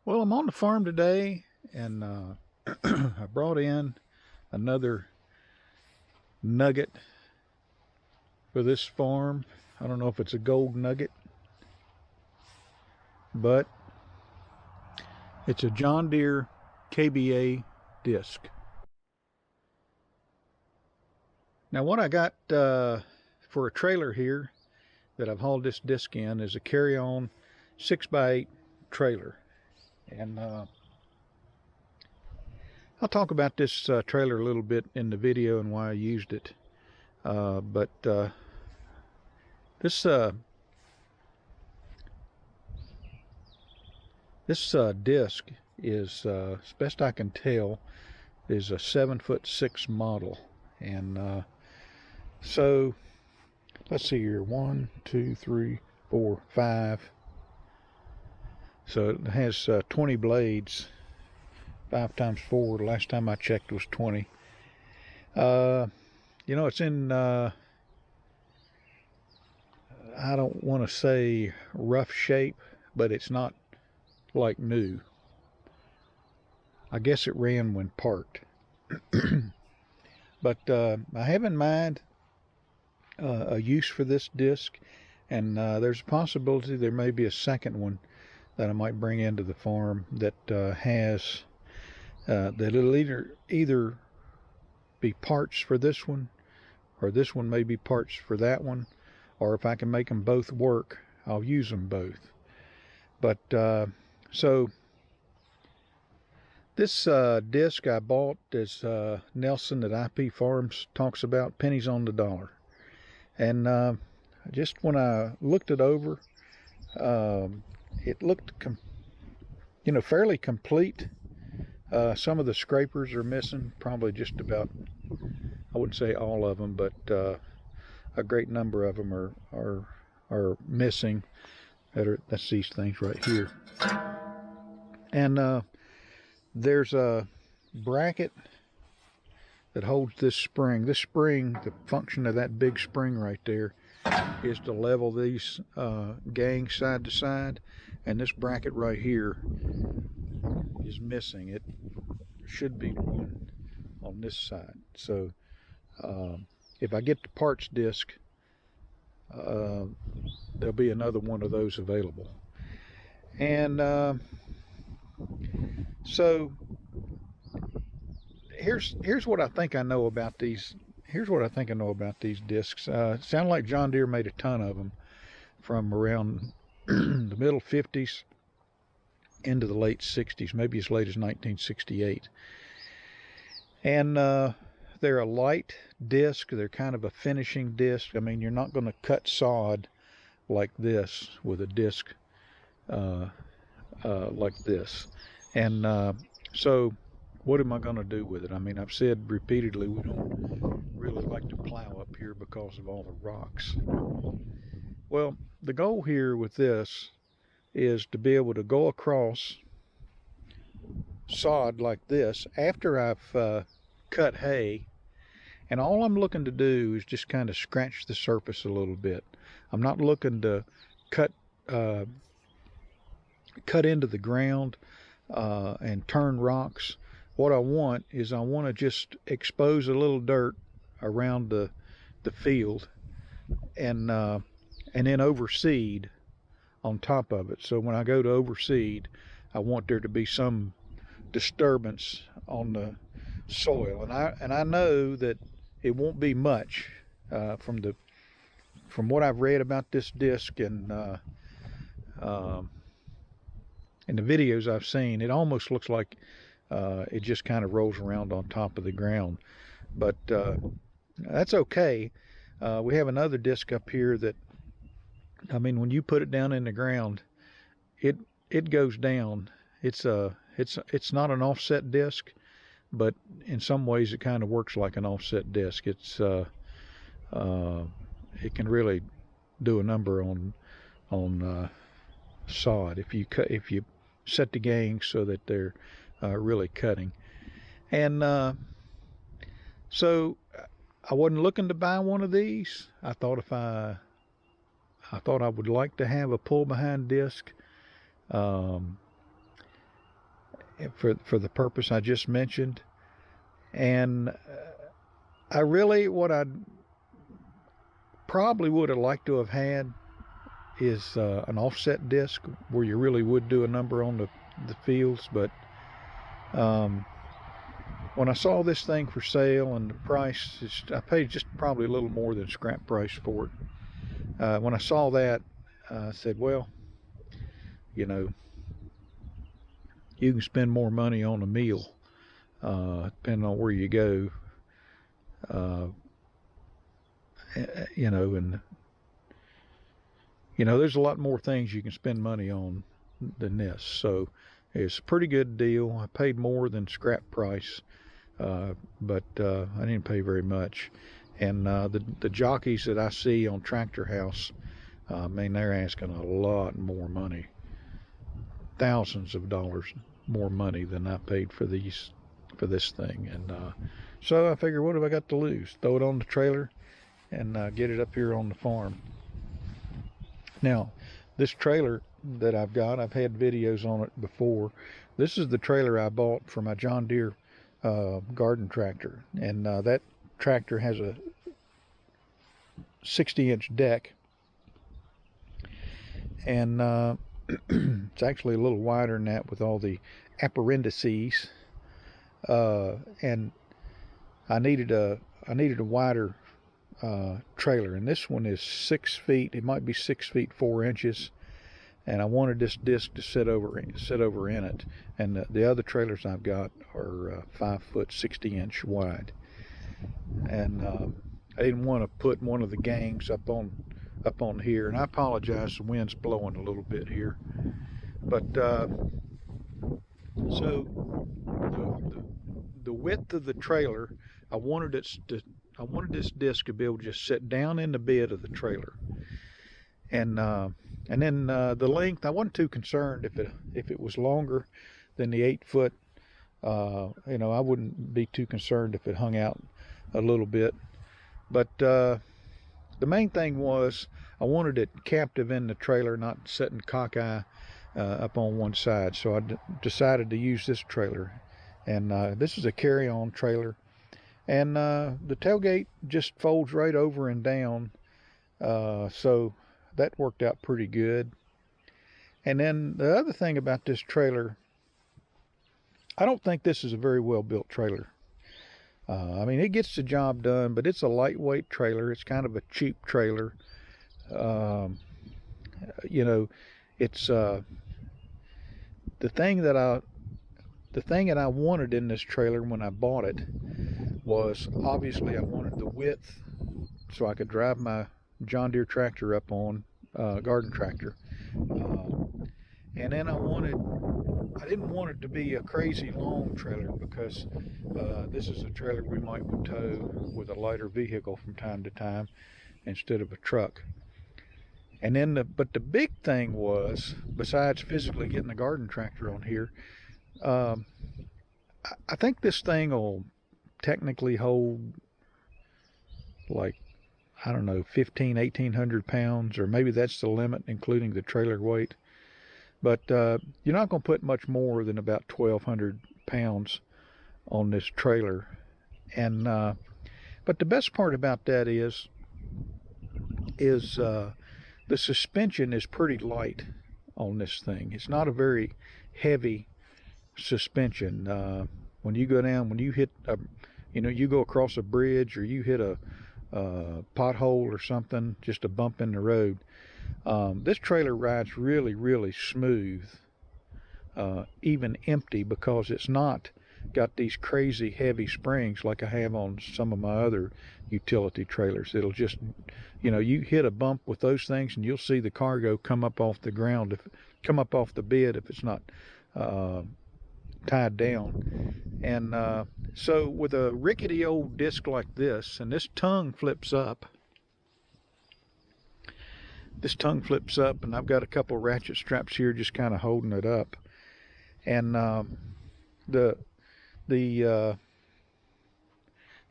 Well, I'm on the farm today, and I brought in another nugget for this farm. I don't know if it's a gold nugget, but it's a John Deere KBA disc. Now, what I got for a trailer here that I've hauled this disc in is a carry-on 6x8 trailer. And I'll talk about this trailer a little bit in the video and why I used it. But this disc is, as best I can tell, is a 7'6" model. And so let's see here, 1, 2, 3, 4, 5. So it has 20 blades, 5 times 4. The last time I checked was 20. You know, it's in, I don't want to say rough shape, but it's not like new. I guess it ran when parked. But I have in mind a use for this disc, and there's a possibility there may be a second one that I might bring into the farm that has that it'll either be parts for this one, or this one may be parts for that one, or if I can make them both work, I'll use them both. But so this disc I bought, as Nelson at IP Farms talks about, pennies on the dollar. And just when I looked it over, it looked, fairly complete. Some of the scrapers are missing, probably just about, I wouldn't say all of them, but a great number of them are missing. That's these things right here. And there's a bracket that holds this spring. This spring, the function of that big spring right there, is to level these gangs side to side, and this bracket right here is missing. It should be one on this side. So if I get the parts disc, there'll be another one of those available. And so here's what I think I know about these. Here's what I think I know about these discs. Sound like John Deere made a ton of them from around the middle 50s into the late 60s, maybe as late as 1968. And they're a light disc. They're kind of a finishing disc. I mean, you're not going to cut sod like this with a disc like this. And so what am I going to do with it? I mean, I've said repeatedly we don't really like to plow up here because of all the rocks. Well, the goal here with this is to be able to go across sod like this after I've cut hay, and all I'm looking to do is just kind of scratch the surface a little bit. I'm not looking to cut into the ground and turn rocks. What I want is I want to just expose a little dirt around the field, and then overseed on top of it. So when I go to overseed, I want there to be some disturbance on the soil, and I know that it won't be much from what I've read about this disc and in the videos I've seen. It almost looks like it just kind of rolls around on top of the ground, but that's okay. We have another disc up here that, I mean, when you put it down in the ground, it goes down. It's not an offset disc, but in some ways it kind of works like an offset disc. It can really do a number on sod if you set the gangs so that they're really cutting. And so I wasn't looking to buy one of these. I thought I would like to have a pull behind disc. for the purpose I just mentioned. And I really, what I probably would have liked to have had is an offset disc where you really would do a number on the fields. But when I saw this thing for sale and the price, I paid just probably a little more than scrap price for it. When I saw that, I said, well, you know, you can spend more money on a meal, depending on where you go. You know, and you know, there's a lot more things you can spend money on than this. So it's a pretty good deal. I paid more than scrap price, but I didn't pay very much. And the jockeys that I see on Tractor House, man, they're asking a lot more money, thousands of dollars more money than I paid for this thing. And so I figured, what have I got to lose? Throw it on the trailer and get it up here on the farm. Now, this trailer that I've got, I've had videos on it before. This is the trailer I bought for my John Deere garden tractor, and that tractor has a 60-inch deck, and it's actually a little wider than that with all the appendices, and I needed a wider trailer, and this one is 6 feet. It might be 6 feet 4 inches, and I wanted this disc to sit over in it. And the other trailers I've got are 5 foot 60-inch wide, and I didn't want to put one of the gangs up on here. And I apologize, the wind's blowing a little bit here, but so the width of the trailer, I wanted this disc to be able to just sit down in the bed of the trailer, and then the length, I wasn't too concerned if it was longer than the 8 foot. You know, I wouldn't be too concerned if it hung out a little bit. But the main thing was I wanted it captive in the trailer, not sitting cockeye up on one side. So I decided to use this trailer, and this is a carry-on trailer. And the tailgate just folds right over and down, so that worked out pretty good. And then the other thing about this trailer, I don't think this is a very well built trailer. I mean, it gets the job done, but it's a lightweight trailer. It's kind of a cheap trailer. You know, it's the thing that I wanted in this trailer when I bought it was, obviously I wanted the width so I could drive my John Deere tractor up on, garden tractor. And then I didn't want it to be a crazy long trailer, because this is a trailer we might tow with a lighter vehicle from time to time instead of a truck. And then but the big thing was, besides physically getting the garden tractor on here, I think this thing will technically hold, like, I don't know, 1,800 pounds, or maybe that's the limit, including the trailer weight. But you're not going to put much more than about 1,200 pounds on this trailer. And but the best part about that is the suspension is pretty light on this thing. It's not a very heavy suspension. When you go down, when you hit you go across a bridge, or you hit a pothole or something, just a bump in the road, this trailer rides really, really smooth, even empty, because it's not got these crazy heavy springs like I have on some of my other utility trailers. It'll just, you hit a bump with those things and you'll see the cargo come up off the ground, come up off the bed if it's not tied down. And so with a rickety old disc like this, and this tongue flips up, and I've got a couple ratchet straps here just kind of holding it up. And the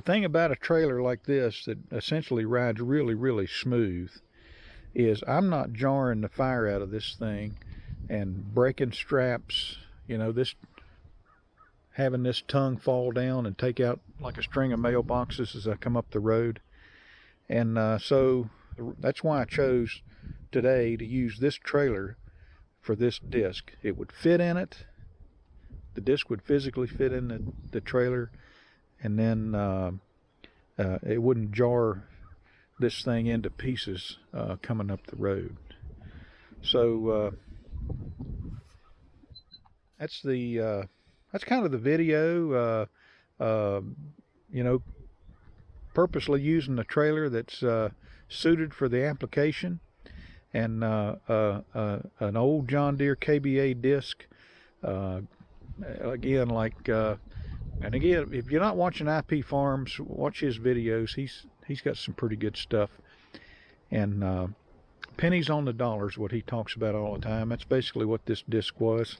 thing about a trailer like this that essentially rides really, really smooth is I'm not jarring the fire out of this thing and breaking straps. This having this tongue fall down and take out like a string of mailboxes as I come up the road. And so that's why I chose today to use this trailer for this disc. It would fit in it. The disc would physically fit in the trailer, and then it wouldn't jar this thing into pieces coming up the road. So that's kind of the video. You know, purposely using the trailer that's suited for the application, and an old John Deere KBA disc. Again, and again, if you're not watching IP Farms, watch his videos. He's got some pretty good stuff. And pennies on the dollar is what he talks about all the time. That's basically what this disc was.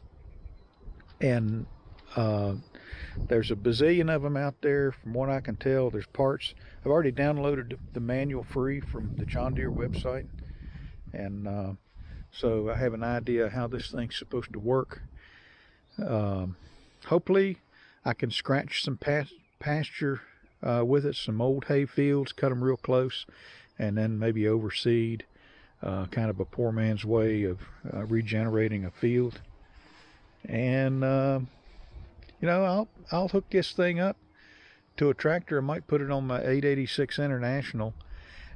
And there's a bazillion of them out there. From what I can tell, there's parts. I've already downloaded the manual free from the John Deere website, and so I have an idea how this thing's supposed to work. Hopefully I can scratch some pasture with it, some old hay fields, cut them real close, and then maybe overseed, kind of a poor man's way of regenerating a field. And you know, I'll hook this thing up to a tractor. I might put it on my 886 International.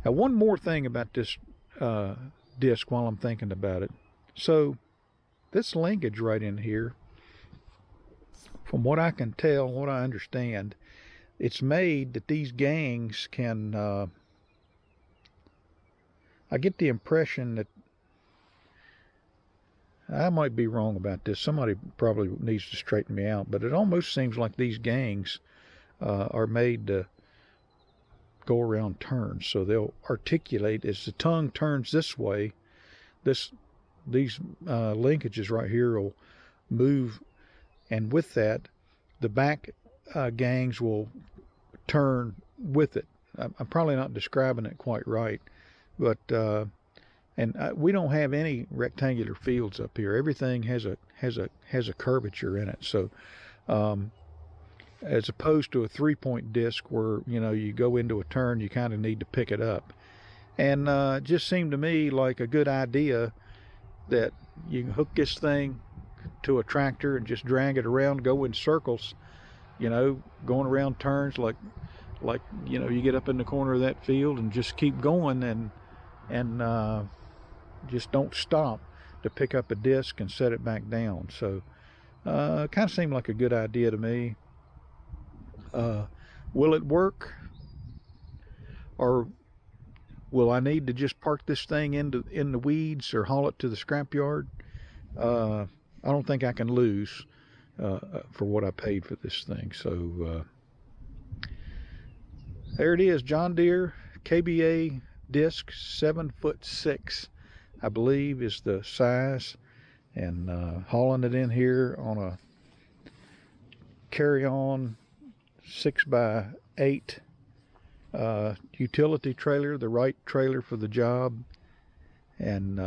Now, one more thing about this disc while I'm thinking about it. So this linkage right in here, from what I can tell, what I understand, it's made that these gangs can, I get the impression that, I might be wrong about this, somebody probably needs to straighten me out, but it almost seems like these gangs are made to go around turns. So they'll articulate as the tongue turns this way, these linkages right here will move, and with that, the back gangs will turn with it. I'm probably not describing it quite right, but we don't have any rectangular fields up here. Everything has a curvature in it. So as opposed to a 3-point disc where, you know, you go into a turn, you kind of need to pick it up. And it just seemed to me like a good idea that you can hook this thing to a tractor and just drag it around, go in circles, you know, going around turns like you know, you get up in the corner of that field and just keep going, and just don't stop to pick up a disc and set it back down. So it kind of seemed like a good idea to me. Will it work, or will I need to just park this thing in the weeds or haul it to the scrapyard? I don't think I can lose for what I paid for this thing. So there it is, John Deere KBA disc, 7'6", I believe is the size, and hauling it in here on a carry-on 6x8 utility trailer, the right trailer for the job. And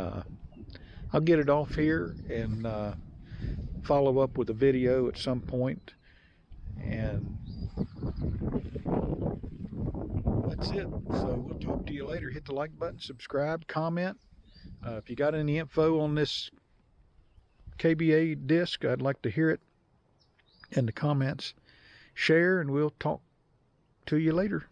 I'll get it off here and follow up with a video at some point. And that's it. So we'll talk to you later. Hit the like button, subscribe, comment. If you got any info on this KBA disc, I'd like to hear it in the comments. Share, and we'll talk to you later.